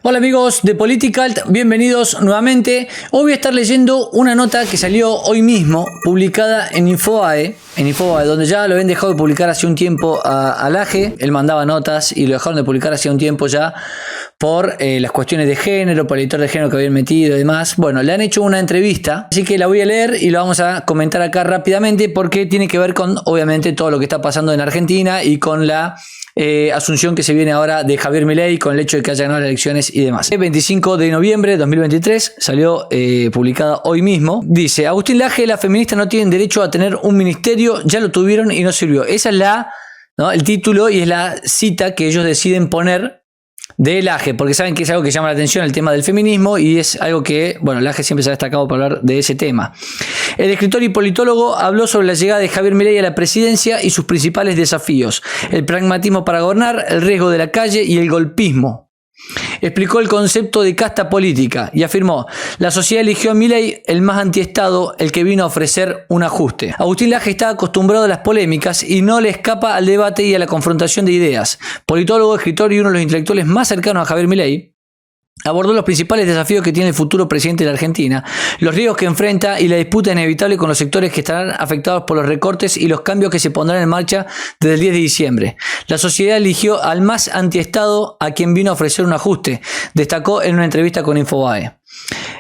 Hola amigos de Politicalt, bienvenidos nuevamente. Hoy voy a estar leyendo una nota que salió hoy mismo, publicada en Infobae, donde ya lo habían dejado de publicar hace un tiempo a Laje. Él mandaba notas y lo dejaron de publicar hace un tiempo ya por las cuestiones de género, por el editor de género que habían metido y demás. Bueno, le han hecho una entrevista, así que la voy a leer y la vamos a comentar acá rápidamente porque tiene que ver con, obviamente, todo lo que está pasando en Argentina y con la asunción que se viene ahora de Javier Milei con el hecho de que haya ganado las elecciones y demás. El 25 de noviembre de 2023 salió publicada hoy mismo. Dice: Agustín Laje, las feministas no tienen derecho a tener un ministerio, ya lo tuvieron y no sirvió. Esa es el título y es la cita que ellos deciden poner de Laje, porque saben que es algo que llama la atención, el tema del feminismo, y es algo que, bueno, Laje siempre se ha destacado para hablar de ese tema. El escritor y politólogo habló sobre la llegada de Javier Milei a la presidencia y sus principales desafíos: el pragmatismo para gobernar, el riesgo de la calle y el golpismo. Explicó el concepto de casta política y afirmó: la sociedad eligió a Milei, el más antiestado, el que vino a ofrecer un ajuste. Agustín Laje está acostumbrado a las polémicas y no le escapa al debate y a la confrontación de ideas. Politólogo, escritor y uno de los intelectuales más cercanos a Javier Milei, abordó los principales desafíos que tiene el futuro presidente de la Argentina, los riesgos que enfrenta y la disputa inevitable con los sectores que estarán afectados por los recortes y los cambios que se pondrán en marcha desde el 10 de diciembre. La sociedad eligió al más antiestado, a quien vino a ofrecer un ajuste, destacó en una entrevista con Infobae.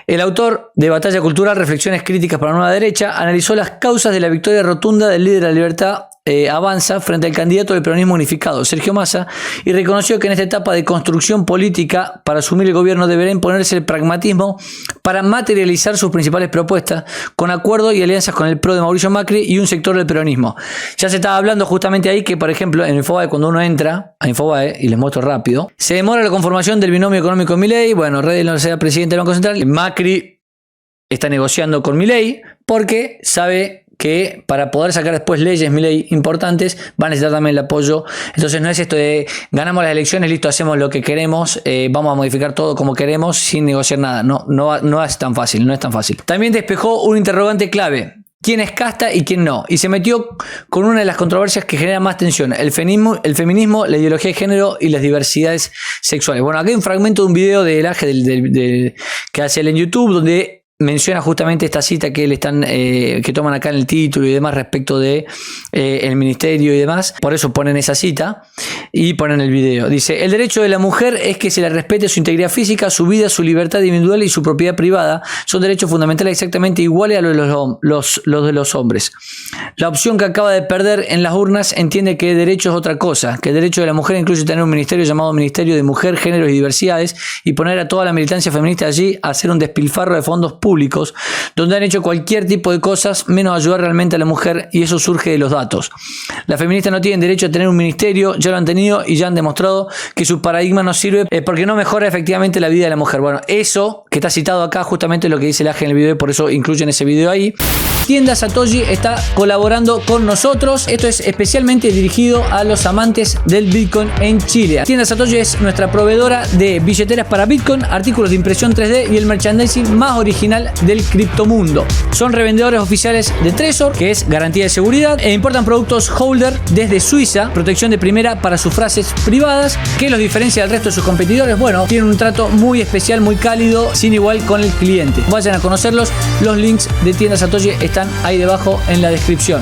El autor de Batalla Cultural, Reflexiones Críticas para la Nueva Derecha, analizó las causas de la victoria rotunda del líder de la libertad Avanza frente al candidato del peronismo unificado, Sergio Massa, y reconoció que en esta etapa de construcción política para asumir el gobierno deberá imponerse el pragmatismo para materializar sus principales propuestas con acuerdos y alianzas con el PRO de Mauricio Macri y un sector del peronismo. Ya se estaba hablando justamente ahí que, por ejemplo, en Infobae, cuando uno entra a Infobae, y les muestro rápido, se demora la conformación del binomio económico de Milei. Bueno, Redel no sea presidente del Banco Central, Macri está negociando con Milei porque sabe que para poder sacar después leyes Milei importantes va a necesitar también el apoyo. Entonces no es esto de ganamos las elecciones, listo, hacemos lo que queremos, vamos a modificar todo como queremos sin negociar nada. No es tan fácil, no es tan fácil. También despejó un interrogante clave: quién es casta y quién no, y se metió con una de las controversias que genera más tensión: el feminismo, la ideología de género y las diversidades sexuales. Bueno, aquí hay un fragmento de un video de Laje que hace él en YouTube, donde menciona justamente esta cita que que toman acá en el título y demás respecto de el ministerio y demás. Por eso ponen esa cita y ponen el video. Dice: el derecho de la mujer es que se le respete su integridad física, su vida, su libertad individual y su propiedad privada. Son derechos fundamentales exactamente iguales a los de los hombres. La opción que acaba de perder en las urnas entiende que derecho es otra cosa, que el derecho de la mujer incluye tener un ministerio llamado Ministerio de Mujer, Géneros y Diversidades y poner a toda la militancia feminista allí a hacer un despilfarro de fondos públicos donde han hecho cualquier tipo de cosas menos ayudar realmente a la mujer, y eso surge de los datos. Las feministas no tienen derecho a tener un ministerio, ya lo han tenido y ya han demostrado que su paradigma no sirve porque no mejora efectivamente la vida de la mujer. Bueno, eso que está citado acá justamente es lo que dice Laje en el video, por eso incluyen ese video ahí. Tienda Satoshi está colaborando con nosotros. Esto es especialmente dirigido a los amantes del Bitcoin en Chile. Tienda Satoshi es nuestra proveedora de billeteras para Bitcoin, artículos de impresión 3D y el merchandising más original del criptomundo. Son revendedores oficiales de Trezor, que es garantía de seguridad, e importan productos holder desde Suiza, protección de primera para sus frases privadas. ¿Qué los diferencia del resto de sus competidores? Bueno, tienen un trato muy especial, muy cálido, sin igual con el cliente. Vayan a conocerlos. Los links de Tienda Satoshi están ahí debajo en la descripción.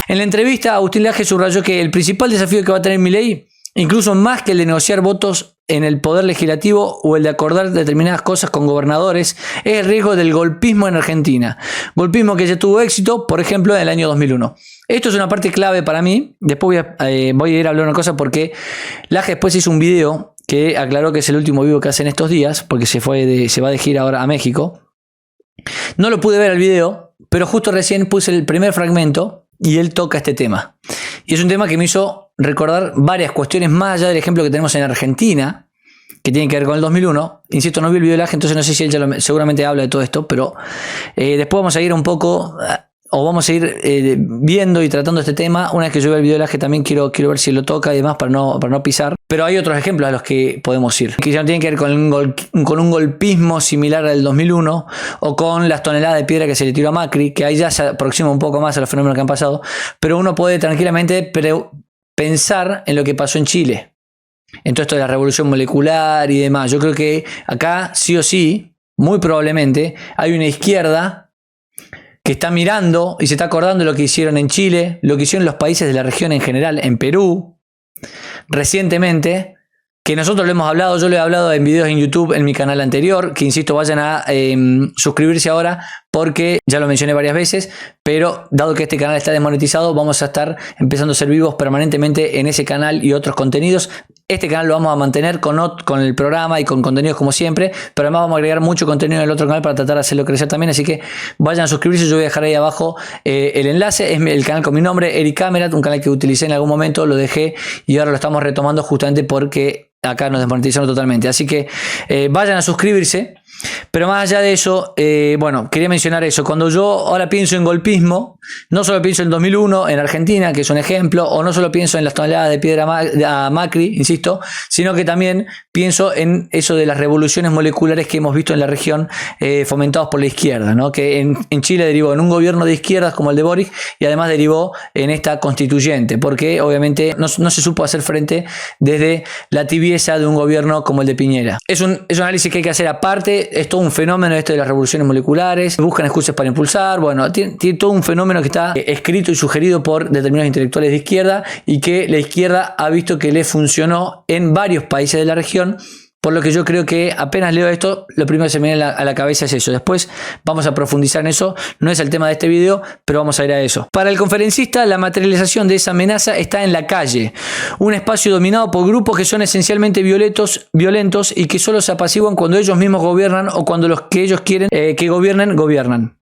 En la entrevista, Agustín Laje subrayó que el principal desafío que va a tener Milei, incluso más que el de negociar votos en el poder legislativo o el de acordar determinadas cosas con gobernadores, es el riesgo del golpismo en Argentina. Golpismo que ya tuvo éxito, por ejemplo, en el año 2001. Esto es una parte clave para mí. Después voy a ir a hablar una cosa, porque Laje después hizo un video que aclaró que es el último vivo que hace en estos días, porque se va de gira ahora a México. No lo pude ver el video, pero justo recién puse el primer fragmento y él toca este tema. Y es un tema que me hizo recordar varias cuestiones más allá del ejemplo que tenemos en Argentina, que tiene que ver con el 2001. Insisto, no vi el video de Laje, entonces no sé si él seguramente habla de todo esto, pero después vamos a ir un poco, o vamos a ir viendo y tratando este tema. Una vez que yo vea el video de Laje también quiero ver si lo toca y demás para no pisar. Pero hay otros ejemplos a los que podemos ir, que ya no tienen que ver con un golpismo similar al 2001 o con las toneladas de piedra que se le tiró a Macri, que ahí ya se aproxima un poco más a los fenómenos que han pasado. Pero uno puede tranquilamente pensar en lo que pasó en Chile. en todo esto de la revolución molecular y demás. Yo creo que acá sí o sí, muy probablemente, hay una izquierda que está mirando y se está acordando de lo que hicieron en Chile, lo que hicieron los países de la región en general, en Perú, recientemente, que nosotros lo hemos hablado, yo lo he hablado en videos en YouTube en mi canal anterior, que insisto, vayan a suscribirse ahora porque ya lo mencioné varias veces, pero dado que este canal está desmonetizado, vamos a estar empezando a ser vivos permanentemente en ese canal y otros contenidos. Este canal lo vamos a mantener con el programa y con contenidos como siempre, pero además vamos a agregar mucho contenido en el otro canal para tratar de hacerlo crecer también, así que vayan a suscribirse. Yo voy a dejar ahí abajo el enlace, es el canal con mi nombre, Eric Camerat, un canal que utilicé en algún momento, lo dejé y ahora lo estamos retomando justamente porque acá nos desmonetizaron totalmente, así que vayan a suscribirse. Pero más allá de eso, bueno, quería mencionar eso. Cuando yo ahora pienso en golpismo, no solo pienso en 2001 en Argentina, que es un ejemplo, o no solo pienso en las toneladas de piedra a Macri, insisto, sino que también pienso en eso de las revoluciones moleculares que hemos visto en la región fomentados por la izquierda, ¿no? Que en Chile derivó en un gobierno de izquierdas como el de Boric y además derivó en esta constituyente, porque obviamente no se supo hacer frente desde la tibieza de un gobierno como el de Piñera. Es un análisis que hay que hacer aparte. Es todo un fenómeno esto de las revoluciones moleculares, buscan excusas para impulsar, bueno, tiene todo un fenómeno que está escrito y sugerido por determinados intelectuales de izquierda y que la izquierda ha visto que le funcionó en varios países de la región. Por lo que yo creo que apenas leo esto, lo primero que se me viene a la cabeza es eso. Después vamos a profundizar en eso. No es el tema de este video, pero vamos a ir a eso. Para el conferencista, la materialización de esa amenaza está en la calle. Un espacio dominado por grupos que son esencialmente violentos y que solo se apaciguan cuando ellos mismos gobiernan o cuando los que ellos quieren que gobiernen.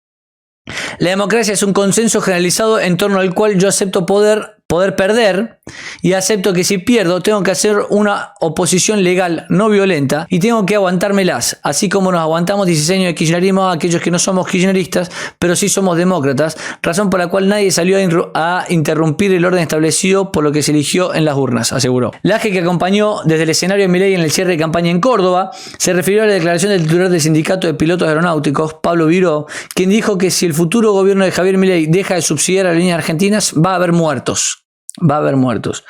La democracia es un consenso generalizado en torno al cual yo acepto poder perder y acepto que si pierdo tengo que hacer una oposición legal no violenta y tengo que aguantármelas, así como nos aguantamos 16 años de kirchnerismo a aquellos que no somos kirchneristas pero sí somos demócratas, razón por la cual nadie salió a interrumpir el orden establecido por lo que se eligió en las urnas, aseguró. Laje, que acompañó desde el escenario de Milei en el cierre de campaña en Córdoba, se refirió a la declaración del titular del sindicato de pilotos aeronáuticos, Pablo Viró, quien dijo que si el futuro gobierno de Javier Milei deja de subsidiar a las líneas argentinas va a haber muertos. Va a haber muertos.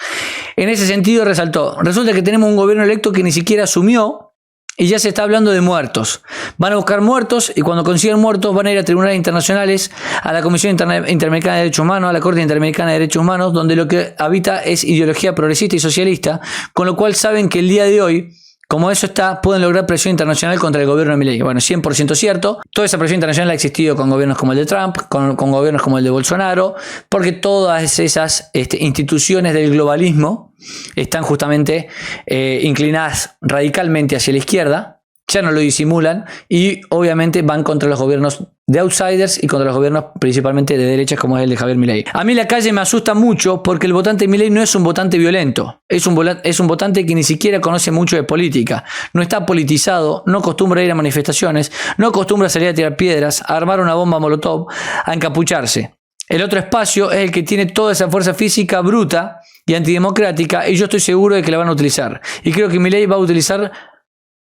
En ese sentido resaltó, resulta que tenemos un gobierno electo que ni siquiera asumió y ya se está hablando de muertos. Van a buscar muertos y cuando consigan muertos van a ir a tribunales internacionales, a la Comisión Interamericana de Derechos Humanos, a la Corte Interamericana de Derechos Humanos, donde lo que habita es ideología progresista y socialista, con lo cual saben que el día de hoy, como eso está, pueden lograr presión internacional contra el gobierno de Milei. Bueno, 100% cierto. Toda esa presión internacional ha existido con gobiernos como el de Trump, con gobiernos como el de Bolsonaro, porque todas esas instituciones del globalismo están justamente inclinadas radicalmente hacia la izquierda, ya no lo disimulan y obviamente van contra los gobiernos de outsiders y contra los gobiernos principalmente de derechas como es el de Javier Milei. A mí la calle me asusta mucho porque el votante de Milei no es un votante violento, es un votante que ni siquiera conoce mucho de política, no está politizado, no acostumbra a ir a manifestaciones, no acostumbra a salir a tirar piedras, a armar una bomba molotov, a encapucharse. El otro espacio es el que tiene toda esa fuerza física bruta y antidemocrática y yo estoy seguro de que la van a utilizar. Y creo que Milei va a utilizar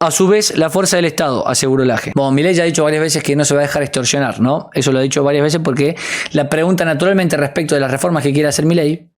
a su vez la fuerza del Estado, aseguró Laje. Bueno, Milei ya ha dicho varias veces que no se va a dejar extorsionar, ¿no? Eso lo ha dicho varias veces porque la pregunta naturalmente respecto de las reformas que quiere hacer Milei,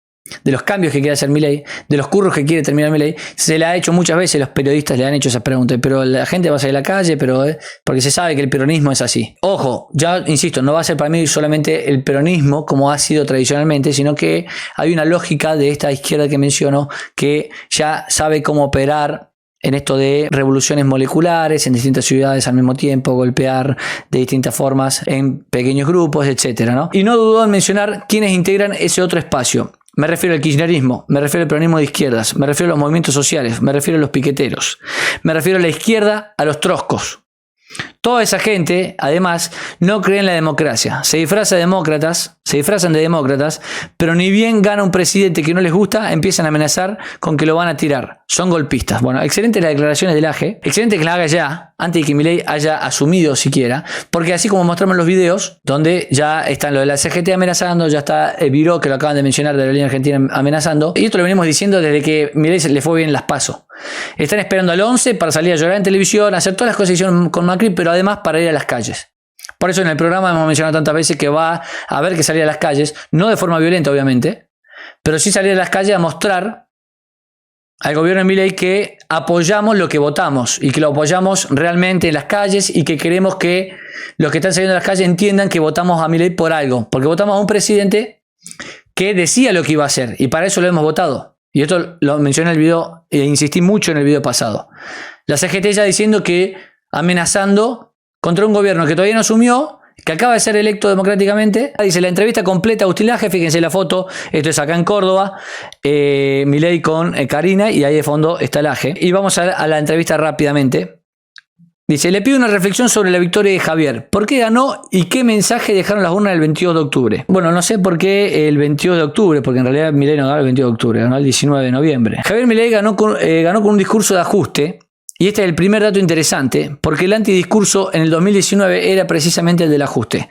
de los cambios que quiere hacer Milei, de los curros que quiere terminar Milei, se la ha hecho muchas veces, los periodistas le han hecho esas preguntas, pero la gente va a salir a la calle, pero porque se sabe que el peronismo es así. Ojo, ya insisto, no va a ser para mí solamente el peronismo como ha sido tradicionalmente, sino que hay una lógica de esta izquierda que menciono que ya sabe cómo operar en esto de revoluciones moleculares en distintas ciudades al mismo tiempo, golpear de distintas formas en pequeños grupos, etcétera, ¿no? Y no dudó en mencionar quiénes integran ese otro espacio. Me refiero al kirchnerismo, me refiero al peronismo de izquierdas, me refiero a los movimientos sociales, me refiero a los piqueteros, me refiero a la izquierda, a los troscos. Toda esa gente, además, no cree en la democracia. Se disfrazan de demócratas, pero ni bien gana un presidente que no les gusta, empiezan a amenazar con que lo van a tirar. Son golpistas. Bueno, excelente las declaraciones del AGE. Excelente que la haga ya, antes de que Milei haya asumido siquiera. Porque así como mostramos en los videos, donde ya están lo de la CGT amenazando, ya está Viró, que lo acaban de mencionar, de la línea argentina amenazando. Y esto lo venimos diciendo desde que Milei le fue bien las PASO. Están esperando al 11 para salir a llorar en televisión, hacer todas las cosas que hicieron con Macri, pero además para ir a las calles. Por eso en el programa hemos mencionado tantas veces que va a haber que salir a las calles, no de forma violenta obviamente, pero sí salir a las calles a mostrar al gobierno de Milei que apoyamos lo que votamos y que lo apoyamos realmente en las calles y que queremos que los que están saliendo a las calles entiendan que votamos a Milei por algo, porque votamos a un presidente que decía lo que iba a hacer y para eso lo hemos votado. Y esto lo mencioné en el video e insistí mucho en el video pasado. La CGT ya diciendo que amenazando contra un gobierno que todavía no asumió, que acaba de ser electo democráticamente. Dice la entrevista completa a Agustín Laje, fíjense la foto, esto es acá en Córdoba, Milei con Karina y ahí de fondo está Laje. Y vamos a la entrevista rápidamente. Dice, le pido una reflexión sobre la victoria de Javier. ¿Por qué ganó y qué mensaje dejaron las urnas el 22 de octubre? Bueno, no sé por qué el 22 de octubre, porque en realidad Milei no ganó el 22 de octubre, ganó el 19 de noviembre. Javier Milei ganó con un discurso de ajuste. Y este es el primer dato interesante, porque el antidiscurso en el 2019 era precisamente el del ajuste.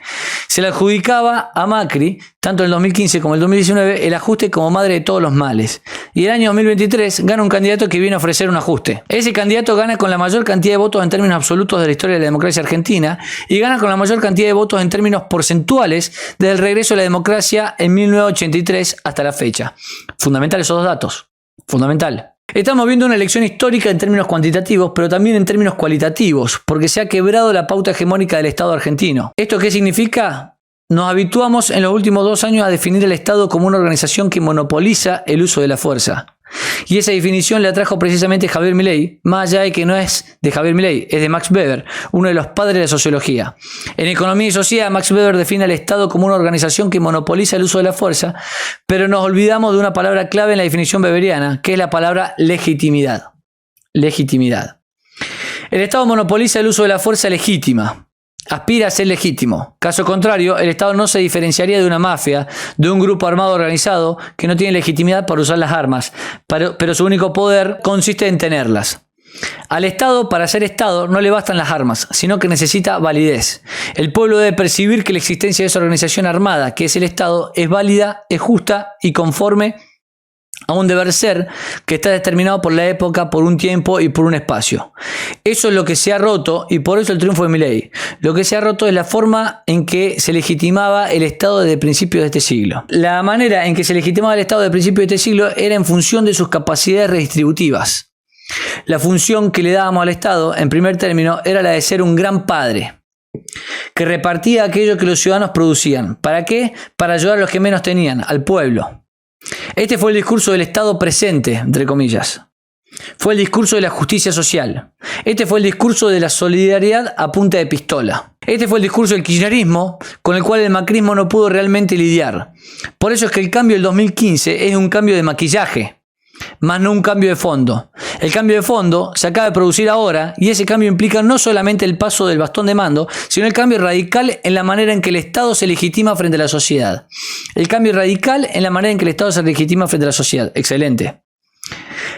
Se le adjudicaba a Macri, tanto en el 2015 como en el 2019, el ajuste como madre de todos los males. Y el año 2023 gana un candidato que viene a ofrecer un ajuste. Ese candidato gana con la mayor cantidad de votos en términos absolutos de la historia de la democracia argentina y gana con la mayor cantidad de votos en términos porcentuales desde el regreso a la democracia en 1983 hasta la fecha. Fundamental esos dos datos. Fundamental. Estamos viendo una elección histórica en términos cuantitativos, pero también en términos cualitativos, porque se ha quebrado la pauta hegemónica del Estado argentino. ¿Esto qué significa? Nos habituamos en los últimos 2 años a definir el Estado como una organización que monopoliza el uso de la fuerza. Y esa definición la trajo precisamente Javier Milei, más allá de que no es de Javier Milei, es de Max Weber, uno de los padres de la sociología. En Economía y Sociedad, Max Weber define al Estado como una organización que monopoliza el uso de la fuerza, pero nos olvidamos de una palabra clave en la definición weberiana, que es la palabra legitimidad. Legitimidad. El Estado monopoliza el uso de la fuerza legítima. Aspira a ser legítimo. Caso contrario, el Estado no se diferenciaría de una mafia, de un grupo armado organizado que no tiene legitimidad para usar las armas, pero su único poder consiste en tenerlas. Al Estado, para ser Estado, no le bastan las armas, sino que necesita validez. El pueblo debe percibir que la existencia de esa organización armada, que es el Estado, es válida, es justa y conforme a un deber ser que está determinado por la época, por un tiempo y por un espacio. Eso es lo que se ha roto y por eso el triunfo de Milei. Lo que se ha roto es la forma en que se legitimaba el Estado desde principios de este siglo. La manera en que se legitimaba el Estado desde principios de este siglo era en función de sus capacidades redistributivas. La función que le dábamos al Estado, en primer término, era la de ser un gran padre, que repartía aquello que los ciudadanos producían. ¿Para qué? Para ayudar a los que menos tenían, al pueblo. Este fue el discurso del Estado presente, entre comillas. Fue el discurso de la justicia social. Este fue el discurso de la solidaridad a punta de pistola. Este fue el discurso del kirchnerismo, con el cual el macrismo no pudo realmente lidiar. Por eso es que el cambio del 2015 es un cambio de maquillaje, más no un cambio de fondo. El cambio de fondo se acaba de producir ahora y ese cambio implica no solamente el paso del bastón de mando, sino el cambio radical en la manera en que el Estado se legitima frente a la sociedad. El cambio radical en la manera en que el Estado se legitima frente a la sociedad. Excelente.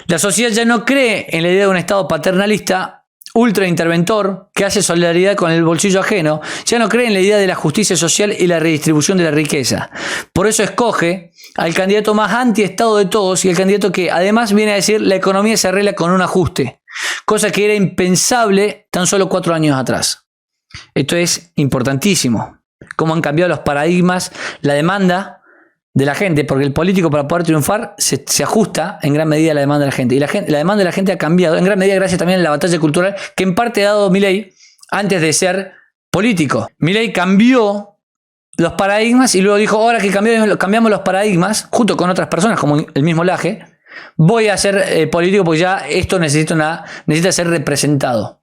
La sociedad ya no cree en la idea de un Estado paternalista, ultra interventor, que hace solidaridad con el bolsillo ajeno. Ya no cree en la idea de la justicia social y la redistribución de la riqueza. Por eso escoge al candidato más anti-Estado de todos y el candidato que además viene a decir la economía se arregla con un ajuste, cosa que era impensable tan solo 4 años atrás. Esto es importantísimo. Cómo han cambiado los paradigmas, la demanda de la gente, porque el político para poder triunfar se ajusta en gran medida a la demanda de la gente. Y la demanda de la gente ha cambiado en gran medida gracias también a la batalla cultural que en parte ha dado Milei antes de ser político. Milei cambió los paradigmas y luego dijo, ahora que cambiamos los paradigmas, junto con otras personas como el mismo Laje, voy a ser político porque ya esto necesita ser representado.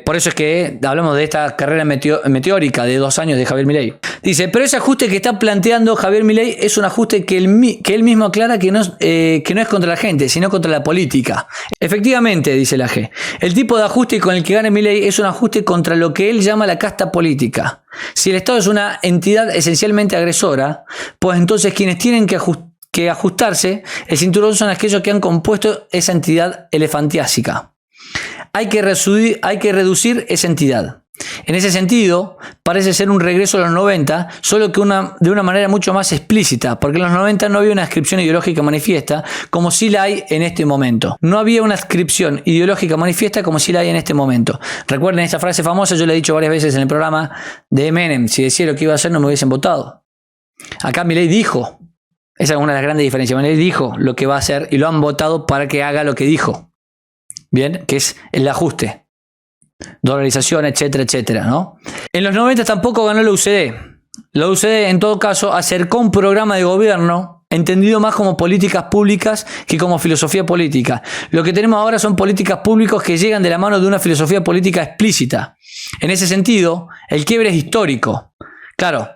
Por eso es que hablamos de esta carrera meteórica de 2 años de Javier Milei. Dice, pero ese ajuste que está planteando Javier Milei es un ajuste que él mismo aclara que no es contra la gente, sino contra la política. Efectivamente, dice Laje, el tipo de ajuste con el que gana Milei es un ajuste contra lo que él llama la casta política. Si el Estado es una entidad esencialmente agresora, pues entonces quienes tienen que ajustarse el cinturón son aquellos que han compuesto esa entidad elefantiásica. Hay que reducir esa entidad. En ese sentido, parece ser un regreso a los 90, solo que de una manera mucho más explícita, porque en los 90 no había una adscripción ideológica manifiesta como sí la hay en este momento. No había una adscripción ideológica manifiesta como sí la hay en este momento. Recuerden esta frase famosa, yo la he dicho varias veces en el programa de Menem, si decía lo que iba a hacer no me hubiesen votado. Acá Milei dijo, Esa es una de las grandes diferencias. Milei dijo lo que va a hacer y lo han votado para que haga lo que dijo. Bien, que es el ajuste. Dolarización, etcétera, etcétera, ¿no? En los 90 tampoco ganó la UCD. La UCD, en todo caso, acercó un programa de gobierno entendido más como políticas públicas que como filosofía política. Lo que tenemos ahora son políticas públicas que llegan de la mano de una filosofía política explícita. En ese sentido, el quiebre es histórico. Claro,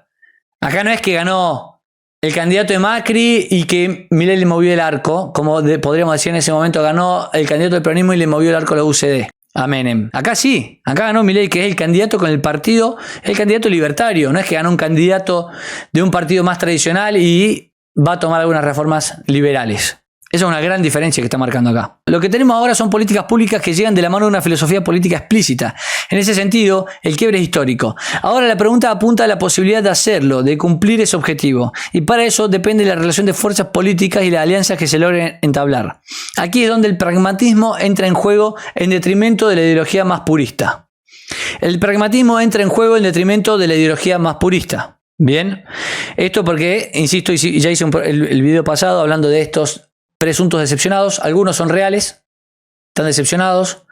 acá no es que ganó el candidato de Macri y que Milei le movió el arco, como podríamos decir en ese momento, ganó el candidato del peronismo y le movió el arco a la UCD. A Menem. Acá sí, acá ganó Milei, que es el candidato con el partido, el candidato libertario. No es que ganó un candidato de un partido más tradicional y va a tomar algunas reformas liberales. Esa es una gran diferencia que está marcando acá. Lo que tenemos ahora son políticas públicas que llegan de la mano de una filosofía política explícita. En ese sentido, el quiebre es histórico. Ahora la pregunta apunta a la posibilidad de hacerlo, de cumplir ese objetivo. Y para eso depende de la relación de fuerzas políticas y las alianzas que se logren entablar. Aquí es donde el pragmatismo entra en juego en detrimento de la ideología más purista. El pragmatismo entra en juego en detrimento de la ideología más purista. Bien, esto porque, insisto, ya hice el video pasado hablando de estos presuntos decepcionados. Algunos son reales, están decepcionados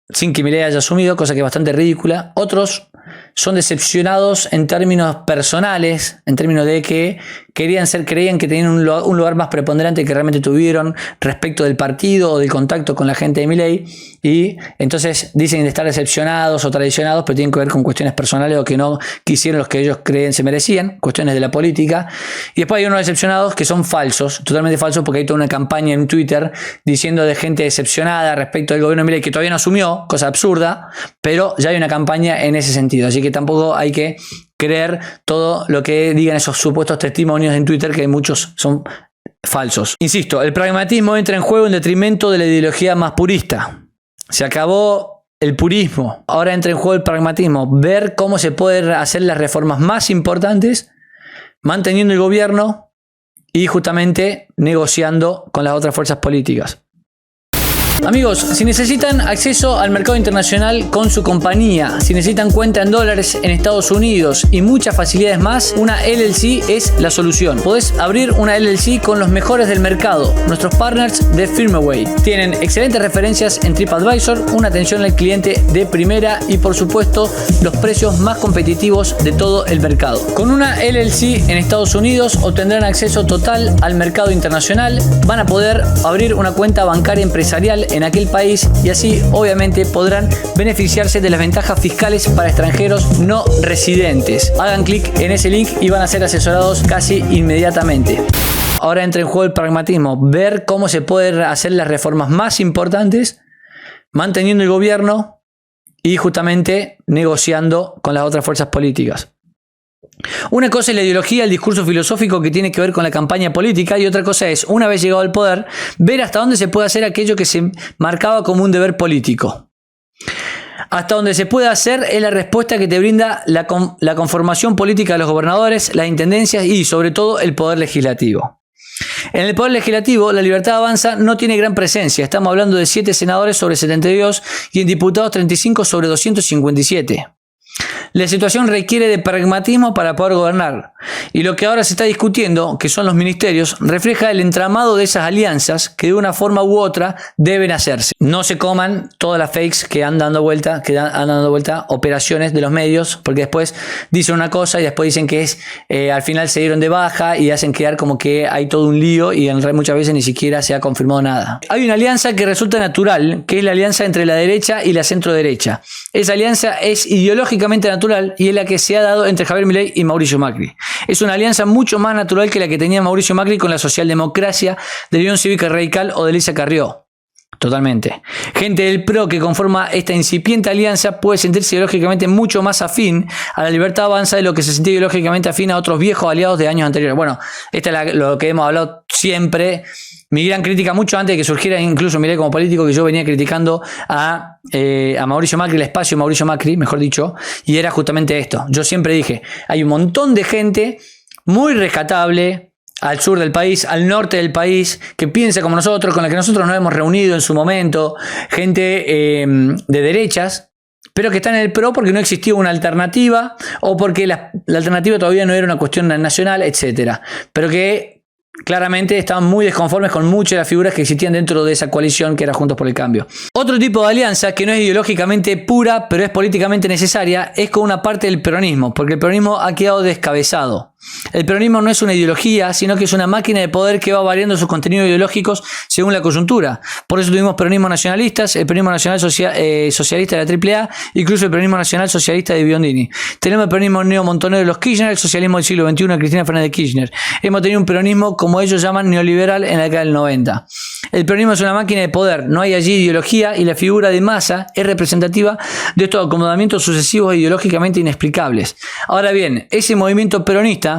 sin que Milei haya asumido, cosa que es bastante ridícula. Otros son decepcionados en términos personales, en términos de que creían que tenían un lugar más preponderante que realmente tuvieron respecto del partido o del contacto con la gente de Milei, y entonces dicen de estar decepcionados o traicionados, pero tienen que ver con cuestiones personales o que no quisieron los que ellos creen se merecían, cuestiones de la política. Y después hay unos decepcionados que son falsos, totalmente falsos, porque hay toda una campaña en Twitter diciendo de gente decepcionada respecto del gobierno de Milei que todavía no asumió, cosa absurda, pero ya hay una campaña en ese sentido. Así que tampoco hay que creer todo lo que digan esos supuestos testimonios en Twitter, que muchos son falsos. Insisto, el pragmatismo entra en juego en detrimento de la ideología más purista. Se acabó el purismo, ahora entra en juego el pragmatismo, ver cómo se pueden hacer las reformas más importantes manteniendo el gobierno y justamente negociando con las otras fuerzas políticas. Amigos, si necesitan acceso al mercado internacional con su compañía, si necesitan cuenta en dólares en Estados Unidos y muchas facilidades más, una LLC es la solución. Podés abrir una LLC con los mejores del mercado, nuestros partners de Firmway. Tienen excelentes referencias en TripAdvisor, una atención al cliente de primera y por supuesto los precios más competitivos de todo el mercado. Con una LLC en Estados Unidos obtendrán acceso total al mercado internacional, van a poder abrir una cuenta bancaria empresarial en aquel país y así obviamente podrán beneficiarse de las ventajas fiscales para extranjeros no residentes. Hagan clic en ese link y van a ser asesorados casi inmediatamente. Ahora entra en juego el pragmatismo, ver cómo se pueden hacer las reformas más importantes manteniendo el gobierno y justamente negociando con las otras fuerzas políticas. Una cosa es la ideología, el discurso filosófico que tiene que ver con la campaña política, y otra cosa es, una vez llegado al poder, ver hasta dónde se puede hacer aquello que se marcaba como un deber político. Hasta donde se puede hacer es la respuesta que te brinda la conformación política de los gobernadores, las intendencias y sobre todo el poder legislativo. En el poder legislativo, la Libertad Avanza no tiene gran presencia. Estamos hablando de 7 senadores sobre 72 y en diputados 35 sobre 257. La situación requiere de pragmatismo para poder gobernar. Y lo que ahora se está discutiendo, que son los ministerios, refleja el entramado de esas alianzas que de una forma u otra deben hacerse. No se coman todas las fakes que andan dando vuelta, operaciones de los medios, porque después dicen una cosa y después dicen que es al final se dieron de baja y hacen quedar como que hay todo un lío y en realidad muchas veces ni siquiera se ha confirmado nada. Hay una alianza que resulta natural, que es la alianza entre la derecha y la centro derecha. Esa alianza es ideológicamente natural y es la que se ha dado entre Javier Milei y Mauricio Macri. Es una alianza mucho más natural que la que tenía Mauricio Macri con la socialdemocracia de la Unión Cívica Radical o de Elisa Carrió. Totalmente. Gente del PRO que conforma esta incipiente alianza puede sentirse ideológicamente mucho más afín a la Libertad Avanza de lo que se sentía ideológicamente afín a otros viejos aliados de años anteriores. Bueno, esta es lo que hemos hablado siempre. Mi gran crítica, mucho antes de que surgiera incluso Milei como político, que yo venía criticando a Mauricio Macri, el espacio Mauricio Macri, mejor dicho, y era justamente esto. Yo siempre dije, hay un montón de gente muy rescatable al sur del país, al norte del país, que piensa como nosotros, con la que nosotros nos hemos reunido en su momento, gente de derechas, pero que están en el PRO porque no existía una alternativa o porque la alternativa todavía no era una cuestión nacional, etcétera. Pero que claramente estaban muy desconformes con muchas de las figuras que existían dentro de esa coalición que era Juntos por el Cambio. Otro tipo de alianza que no es ideológicamente pura, pero es políticamente necesaria, es con una parte del peronismo, porque el peronismo ha quedado descabezado. El peronismo no es una ideología, sino que es una máquina de poder que va variando sus contenidos ideológicos según la coyuntura. Por eso tuvimos peronismo nacionalistas, el peronismo nacional socialista de la AAA, incluso el peronismo nacional socialista de Biondini. Tenemos el peronismo neomontonero de los Kirchner, el socialismo del siglo XXI de Cristina Fernández de Kirchner. Hemos tenido un peronismo, como ellos llaman, neoliberal en la década del 90. El peronismo es una máquina de poder, no hay allí ideología y la figura de Massa es representativa de estos acomodamientos sucesivos e ideológicamente inexplicables. Ahora bien, ese movimiento peronista,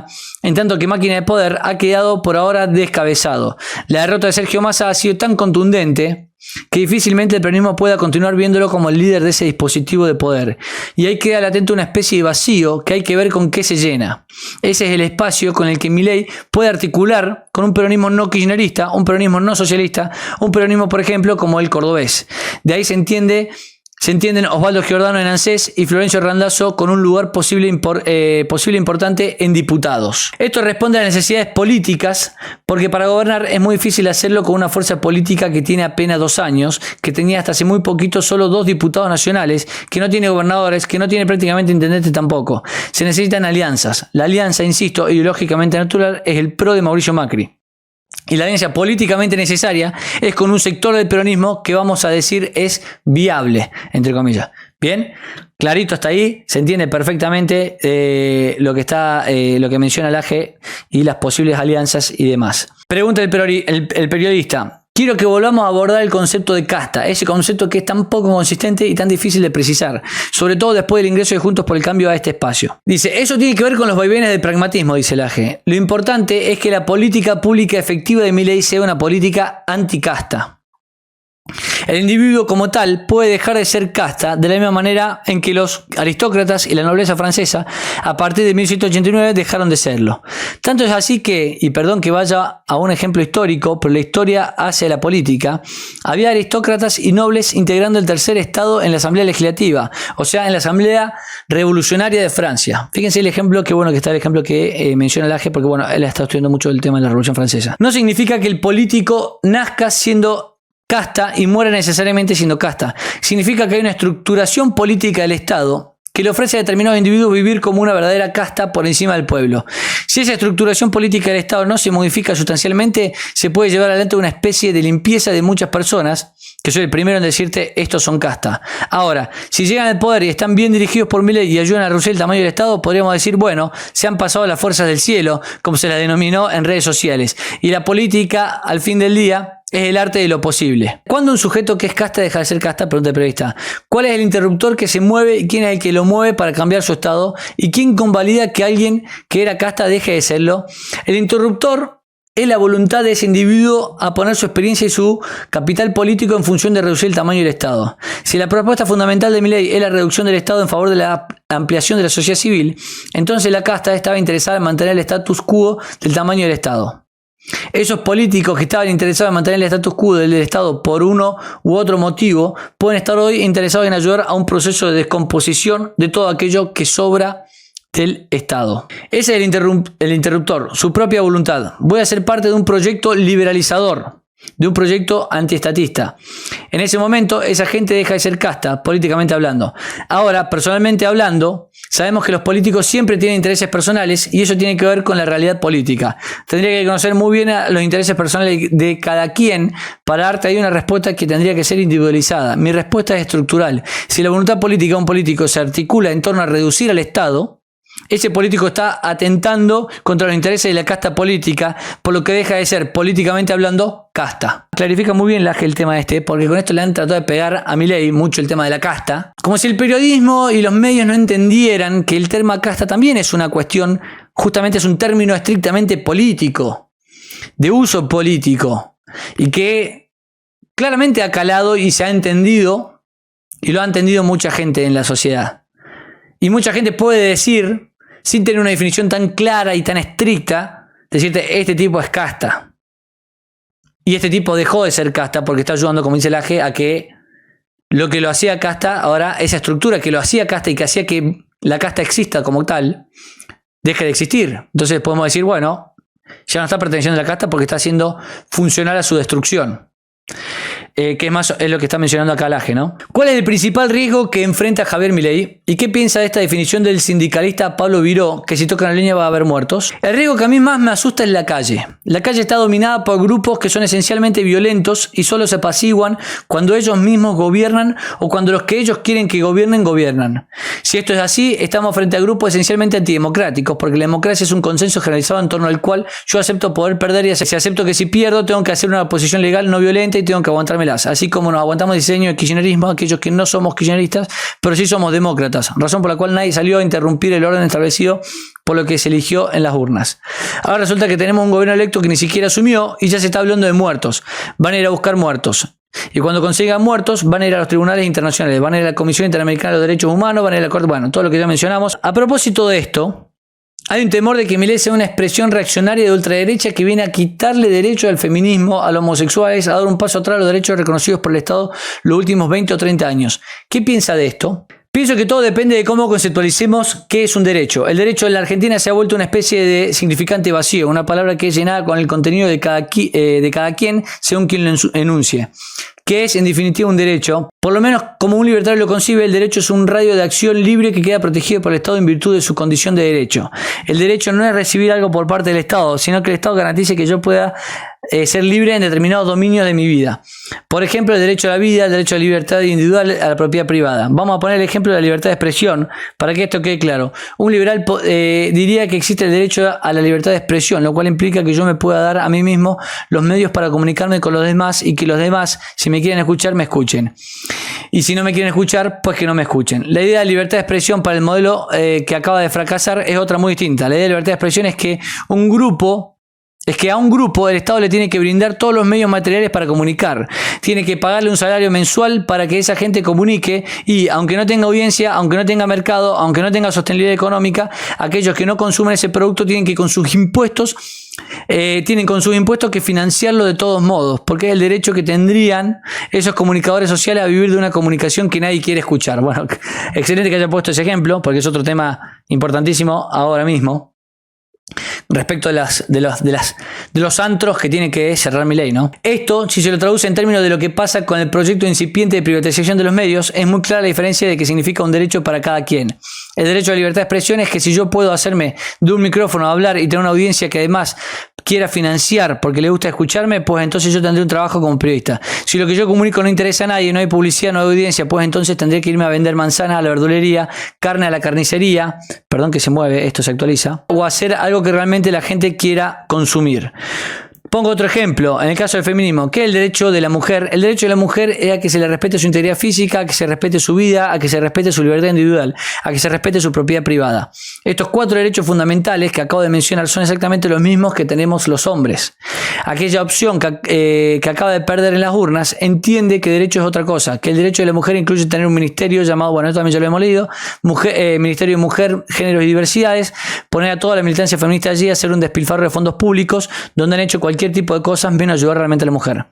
en tanto que máquina de poder, ha quedado por ahora descabezado. La derrota de Sergio Massa ha sido tan contundente que difícilmente el peronismo pueda continuar viéndolo como el líder de ese dispositivo de poder. Y ahí queda latente una especie de vacío que hay que ver con qué se llena. Ese es el espacio con el que Milei puede articular con un peronismo no kirchnerista, un peronismo no socialista, un peronismo, por ejemplo, como el cordobés. De ahí se entienden Osvaldo Giordano en ANSES y Florencio Randazzo con un lugar posible importante en diputados. Esto responde a las necesidades políticas, porque para gobernar es muy difícil hacerlo con una fuerza política que tiene apenas 2 años, que tenía hasta hace muy poquito solo 2 diputados nacionales, que no tiene gobernadores, que no tiene prácticamente intendentes tampoco. Se necesitan alianzas. La alianza, insisto, ideológicamente natural es el PRO de Mauricio Macri. Y la alianza políticamente necesaria es con un sector del peronismo que vamos a decir es viable, entre comillas. Bien, clarito hasta ahí, se entiende perfectamente lo que menciona el AG y las posibles alianzas y demás. Pregunta el periodista. Quiero que volvamos a abordar el concepto de casta, ese concepto que es tan poco consistente y tan difícil de precisar, sobre todo después del ingreso de Juntos por el Cambio a este espacio. Dice, eso tiene que ver con los vaivenes del pragmatismo, dice el AG. Lo importante es que la política pública efectiva de Milei sea una política anticasta. El individuo como tal puede dejar de ser casta de la misma manera en que los aristócratas y la nobleza francesa a partir de 1789 dejaron de serlo. Tanto es así que, y perdón que vaya a un ejemplo histórico, pero la historia hace la política, había aristócratas y nobles integrando el tercer estado en la Asamblea Legislativa, o sea, en la Asamblea Revolucionaria de Francia. Fíjense el ejemplo, que bueno que está el ejemplo que menciona el AG, porque bueno, él está estudiando mucho el tema de la Revolución Francesa. No significa que el político nazca siendo casta y muere necesariamente siendo casta. Significa que hay una estructuración política del Estado que le ofrece a determinados individuos vivir como una verdadera casta por encima del pueblo. Si esa estructuración política del Estado no se modifica sustancialmente, se puede llevar adelante una especie de limpieza de muchas personas, que soy el primero en decirte, estos son casta. Ahora, si llegan al poder y están bien dirigidos por Milei y ayudan a reducir el tamaño del Estado, podríamos decir, bueno, se han pasado las fuerzas del cielo, como se las denominó en redes sociales. Y la política, al fin del día, es el arte de lo posible. ¿Cuándo un sujeto que es casta deja de ser casta? Pregunta el periodista. ¿Cuál es el interruptor que se mueve y quién es el que lo mueve para cambiar su estado? ¿Y quién convalida que alguien que era casta deje de serlo? El interruptor es la voluntad de ese individuo a poner su experiencia y su capital político en función de reducir el tamaño del Estado. Si la propuesta fundamental de Milei es la reducción del Estado en favor de la ampliación de la sociedad civil, entonces la casta estaba interesada en mantener el status quo del tamaño del Estado. Esos políticos que estaban interesados en mantener el status quo del Estado por uno u otro motivo pueden estar hoy interesados en ayudar a un proceso de descomposición de todo aquello que sobra del Estado. Ese es el interruptor, su propia voluntad. Voy a ser parte de un proyecto liberalizador, de un proyecto antiestatista. En ese momento esa gente deja de ser casta, políticamente hablando. Ahora, personalmente hablando, sabemos que los políticos siempre tienen intereses personales y eso tiene que ver con la realidad política. Tendría que conocer muy bien a los intereses personales de cada quien para darte ahí una respuesta que tendría que ser individualizada. Mi respuesta es estructural. Si la voluntad política de un político se articula en torno a reducir al Estado, ese político está atentando contra los intereses de la casta política, por lo que deja de ser, políticamente hablando, casta. Clarifica muy bien el tema porque con esto le han tratado de pegar a Milei mucho el tema de la casta. Como si el periodismo y los medios no entendieran que el tema casta también es una cuestión, justamente es un término estrictamente político, de uso político, y que claramente ha calado y se ha entendido, y lo ha entendido mucha gente en la sociedad. Y mucha gente puede decir, sin tener una definición tan clara y tan estricta, decirte, este tipo es casta. Y este tipo dejó de ser casta porque está ayudando, como dice el AG, a que lo que lo hacía casta, ahora esa estructura que lo hacía casta y que hacía que la casta exista como tal, deje de existir. Entonces podemos decir, bueno, ya no está perteneciendo a la casta porque está haciendo funcional a su destrucción. Que es lo que está mencionando acá Laje, ¿no? ¿Cuál es el principal riesgo que enfrenta Javier Milei? ¿Y qué piensa de esta definición del sindicalista Pablo Viró, que si tocan la leña va a haber muertos? El riesgo que a mí más me asusta es la calle. La calle está dominada por grupos que son esencialmente violentos y solo se apaciguan cuando ellos mismos gobiernan o cuando los que ellos quieren que gobiernen, gobiernan. Si esto es así, estamos frente a grupos esencialmente antidemocráticos, porque la democracia es un consenso generalizado en torno al cual yo acepto poder perder y acepto que si pierdo tengo que hacer una oposición legal no violenta y tengo que aguantarme. Así como nos aguantamos el diseño del kirchnerismo, aquellos que no somos kirchneristas, pero sí somos demócratas, razón por la cual nadie salió a interrumpir el orden establecido por lo que se eligió en las urnas. Ahora resulta que tenemos un gobierno electo que ni siquiera asumió y ya se está hablando de muertos. Van a ir a buscar muertos. Y cuando consigan muertos, van a ir a los tribunales internacionales, van a ir a la Comisión Interamericana de los Derechos Humanos, van a ir a la Corte, bueno, todo lo que ya mencionamos. A propósito de esto, hay un temor de que Milei sea una expresión reaccionaria de ultraderecha que viene a quitarle derecho al feminismo, a los homosexuales, a dar un paso atrás a los derechos reconocidos por el Estado los últimos 20 o 30 años. ¿Qué piensa de esto? Pienso que todo depende de cómo conceptualicemos qué es un derecho. El derecho en la Argentina se ha vuelto una especie de significante vacío, una palabra que es llenada con el contenido de cada quien según quien lo enuncie. ¿Qué es en definitiva un derecho? Por lo menos como un libertario lo concibe, el derecho es un radio de acción libre que queda protegido por el Estado en virtud de su condición de derecho. El derecho no es recibir algo por parte del Estado, sino que el Estado garantice que yo pueda ser libre en determinados dominios de mi vida. Por ejemplo, el derecho a la vida, el derecho a la libertad individual, a la propiedad privada. Vamos a poner el ejemplo de la libertad de expresión para que esto quede claro. Un liberal diría que existe el derecho a la libertad de expresión, lo cual implica que yo me pueda dar a mí mismo los medios para comunicarme con los demás y que los demás, si me quieren escuchar, me escuchen. Y si no me quieren escuchar, pues que no me escuchen. La idea de libertad de expresión para el modelo que acaba de fracasar es otra muy distinta. La idea de libertad de expresión es que a un grupo el Estado le tiene que brindar todos los medios materiales para comunicar. Tiene que pagarle un salario mensual para que esa gente comunique y, aunque no tenga audiencia, aunque no tenga mercado, aunque no tenga sostenibilidad económica, aquellos que no consumen ese producto tienen que con sus impuestos que financiarlo de todos modos, porque es el derecho que tendrían esos comunicadores sociales a vivir de una comunicación que nadie quiere escuchar. Bueno, excelente que haya puesto ese ejemplo, porque es otro tema importantísimo ahora mismo. Respecto de los antros que tiene que cerrar Milei, ¿no? Esto, si se lo traduce en términos de lo que pasa con el proyecto incipiente de privatización de los medios, es muy clara la diferencia de que significa un derecho para cada quien. El derecho a la libertad de expresión es que si yo puedo hacerme de un micrófono a hablar y tener una audiencia que además quiera financiar porque le gusta escucharme, pues entonces yo tendré un trabajo como periodista. Si lo que yo comunico no interesa a nadie, no hay publicidad, no hay audiencia, pues entonces tendré que irme a vender manzanas a la verdulería, carne a la carnicería, perdón que se mueve, esto se actualiza, o hacer algo que realmente la gente quiera consumir. Pongo otro ejemplo, en el caso del feminismo, ¿qué es el derecho de la mujer? El derecho de la mujer es a que se le respete su integridad física, a que se respete su vida, a que se respete su libertad individual, a que se respete su propiedad privada. Estos 4 derechos fundamentales que acabo de mencionar son exactamente los mismos que tenemos los hombres. Aquella opción que acaba de perder en las urnas entiende que derecho es otra cosa, que el derecho de la mujer incluye tener un ministerio llamado, bueno, esto también ya lo hemos leído, Ministerio de Mujer, Géneros y Diversidades, poner a toda la militancia feminista allí, hacer un despilfarro de fondos públicos donde han hecho cualquier tipo de cosas menos ayudar realmente a la mujer.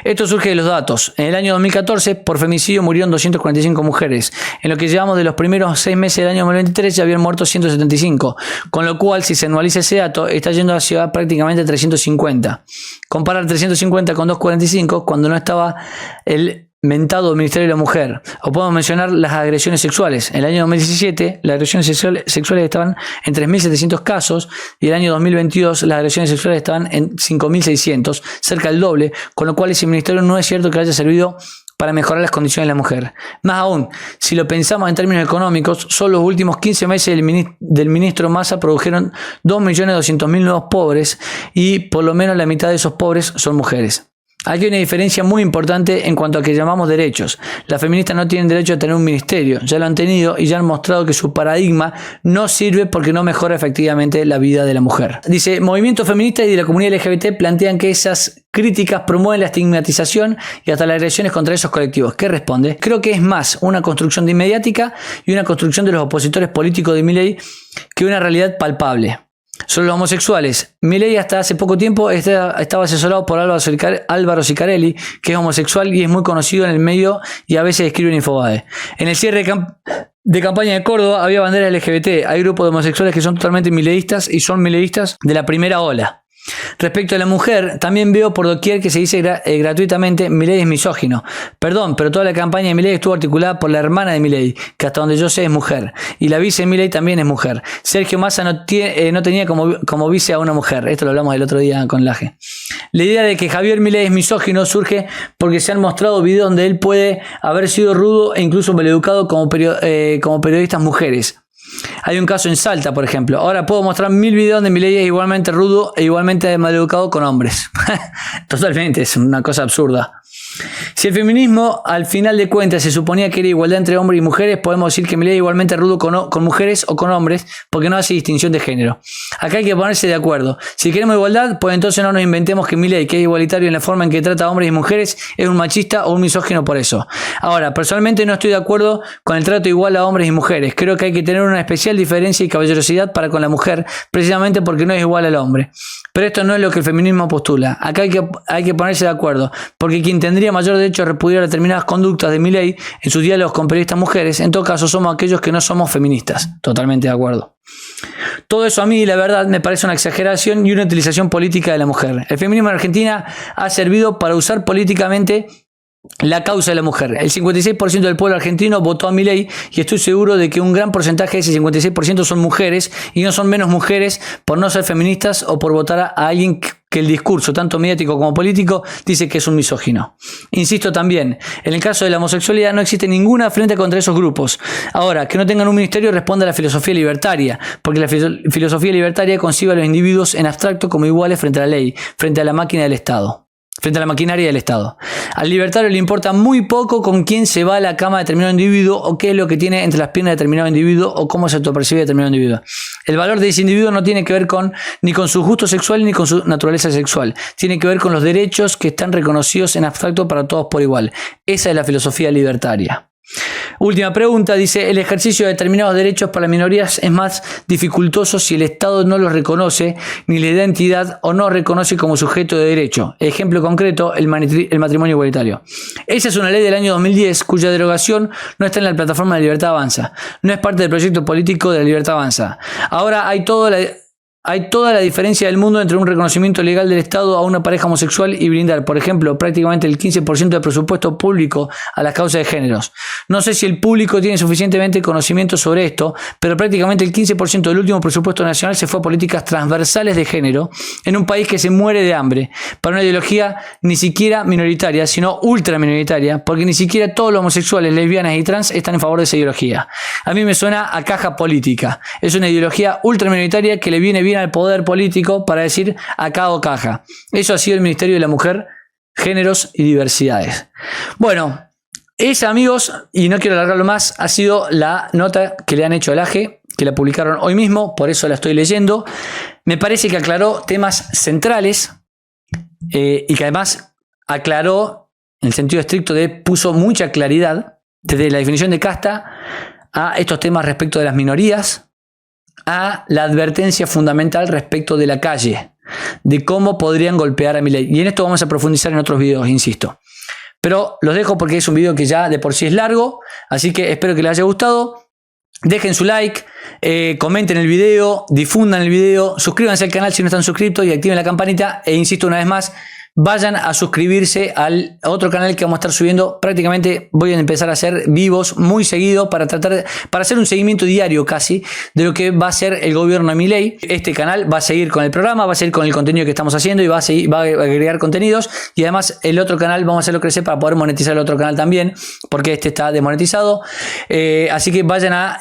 Esto surge de los datos. En el año 2014, por femicidio murieron 245 mujeres. En lo que llevamos de los primeros 6 meses del año 2023 ya habían muerto 175. Con lo cual, si se anualiza ese dato, está yendo hacia prácticamente 350. Comparar 350 con 245 cuando no estaba el mentado Ministerio de la Mujer. O podemos mencionar las agresiones sexuales. En el año 2017 las agresiones sexuales estaban en 3.700 casos y en el año 2022 las agresiones sexuales estaban en 5.600, cerca del doble, con lo cual ese ministerio no es cierto que haya servido para mejorar las condiciones de la mujer. Más aún, si lo pensamos en términos económicos, solo los últimos 15 meses del ministro Massa produjeron 2.200.000 nuevos pobres y por lo menos la mitad de esos pobres son mujeres. Aquí hay una diferencia muy importante en cuanto a que llamamos derechos. Las feministas no tienen derecho a tener un ministerio, ya lo han tenido y ya han mostrado que su paradigma no sirve porque no mejora efectivamente la vida de la mujer. Dice, movimientos feministas y de la comunidad LGBT plantean que esas críticas promueven la estigmatización y hasta las agresiones contra esos colectivos. ¿Qué responde? Creo que es más una construcción de mediática y una construcción de los opositores políticos de Milei que una realidad palpable. Sobre los homosexuales, Milei hasta hace poco tiempo estaba asesorado por Álvaro Sicarelli, que es homosexual y es muy conocido en el medio y a veces escribe en Infobae. En el cierre de campaña de Córdoba había banderas LGBT, hay grupos de homosexuales que son totalmente mileístas y son mileístas de la primera ola. Respecto a la mujer, también veo por doquier que se dice gratuitamente Milei es misógino. Perdón, pero toda la campaña de Milei estuvo articulada por la hermana de Milei, que hasta donde yo sé es mujer. Y la vice de Milei también es mujer. Sergio Massa no tenía como vice a una mujer. Esto lo hablamos el otro día con Laje. La idea de que Javier Milei es misógino surge porque se han mostrado videos donde él puede haber sido rudo e incluso maleducado como periodistas mujeres. Hay un caso en Salta, por ejemplo. Ahora puedo mostrar 1000 videos donde Milei es igualmente rudo e igualmente maleducado con hombres. Totalmente, es una cosa absurda. Si el feminismo al final de cuentas se suponía que era igualdad entre hombres y mujeres, podemos decir que Milei es igualmente rudo con mujeres o con hombres porque no hace distinción de género. Acá hay que ponerse de acuerdo. Si queremos igualdad, pues entonces no nos inventemos que Milei, que es igualitario en la forma en que trata a hombres y mujeres, es un machista o un misógino por eso. Ahora, personalmente no estoy de acuerdo con el trato igual a hombres y mujeres. Creo que hay que tener una especial diferencia y caballerosidad para con la mujer, precisamente porque no es igual al hombre. Pero esto no es lo que el feminismo postula. Acá hay que ponerse de acuerdo, porque quien tendría mayor derecho a repudiar determinadas conductas de Milei en sus diálogos con periodistas mujeres, en todo caso somos aquellos que no somos feministas. Totalmente de acuerdo. Todo eso a mí, la verdad, me parece una exageración y una utilización política de la mujer. El feminismo en Argentina ha servido para usar políticamente la causa de la mujer. El 56% del pueblo argentino votó a Milei y estoy seguro de que un gran porcentaje de ese 56% son mujeres y no son menos mujeres por no ser feministas o por votar a alguien que el discurso, tanto mediático como político, dice que es un misógino. Insisto también, en el caso de la homosexualidad no existe ninguna afrenta contra esos grupos. Ahora, que no tengan un ministerio responde a la filosofía libertaria, porque la filosofía libertaria concibe a los individuos en abstracto como iguales frente a la ley, frente a la máquina del Estado. Frente a la maquinaria del Estado. Al libertario le importa muy poco con quién se va a la cama de determinado individuo o qué es lo que tiene entre las piernas de determinado individuo o cómo se autopercibe determinado individuo. El valor de ese individuo no tiene que ver ni con su gusto sexual ni con su naturaleza sexual. Tiene que ver con los derechos que están reconocidos en abstracto para todos por igual. Esa es la filosofía libertaria. Última pregunta, dice, el ejercicio de determinados derechos para minorías es más dificultoso si el Estado no los reconoce, ni le da entidad o no reconoce como sujeto de derecho. Ejemplo concreto, el matrimonio igualitario. Esa es una ley del año 2010 cuya derogación no está en la plataforma de Libertad Avanza. No es parte del proyecto político de la Libertad Avanza. Ahora hay toda la diferencia del mundo entre un reconocimiento legal del Estado a una pareja homosexual y brindar, por ejemplo, prácticamente el 15% del presupuesto público a las causas de géneros. No sé si el público tiene suficientemente conocimiento sobre esto, pero prácticamente el 15% del último presupuesto nacional se fue a políticas transversales de género en un país que se muere de hambre, para una ideología ni siquiera minoritaria, sino ultra minoritaria, porque ni siquiera todos los homosexuales, lesbianas y trans están en favor de esa ideología. A mí me suena a caja política. Es una ideología ultra minoritaria que le viene bien al poder político para decir acá o caja. Eso ha sido el Ministerio de la Mujer, Géneros y Diversidades. Bueno, esa, amigos, y no quiero alargarlo más, ha sido la nota que le han hecho al AGE, que la publicaron hoy mismo, por eso la estoy leyendo. Me parece que aclaró temas centrales y que además aclaró, en el sentido estricto puso mucha claridad desde la definición de casta a estos temas respecto de las minorías, a la advertencia fundamental respecto de la calle, de cómo podrían golpear a Milei. Y en esto vamos a profundizar en otros videos, insisto. Pero los dejo porque es un video que ya de por sí es largo, así que espero que les haya gustado. Dejen su like, comenten el video, difundan el video, suscríbanse al canal si no están suscritos y activen la campanita. E insisto una vez más, vayan a suscribirse al otro canal que vamos a estar subiendo. Prácticamente voy a empezar a hacer vivos muy seguido para hacer un seguimiento diario casi de lo que va a ser el gobierno de Milei. Este canal va a seguir con el programa, va a seguir con el contenido que estamos haciendo y va a agregar contenidos. Y además el otro canal vamos a hacerlo crecer para poder monetizar el otro canal también, porque este está desmonetizado. Así que vayan a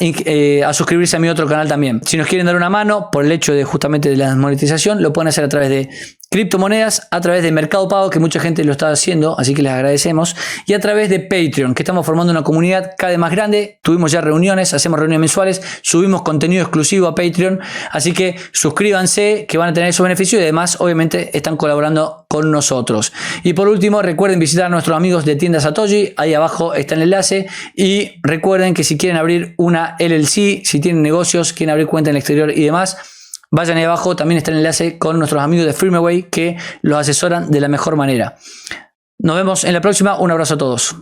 suscribirse a mi otro canal también. Si nos quieren dar una mano por el hecho de justamente de la desmonetización, lo pueden hacer a través de criptomonedas, a través de Mercado Pago, que mucha gente lo está haciendo, así que les agradecemos, y a través de Patreon, que estamos formando una comunidad cada vez más grande. Tuvimos ya reuniones, hacemos reuniones mensuales, subimos contenido exclusivo a Patreon, así que suscríbanse, que van a tener esos beneficios y además obviamente están colaborando con nosotros. Y por último, recuerden visitar a nuestros amigos de Tienda Satoshi, ahí abajo está el enlace, y recuerden que si quieren abrir una LLC, si tienen negocios, quieren abrir cuenta en el exterior y demás, vayan ahí abajo, también está el enlace con nuestros amigos de Firmway que los asesoran de la mejor manera. Nos vemos en la próxima, un abrazo a todos.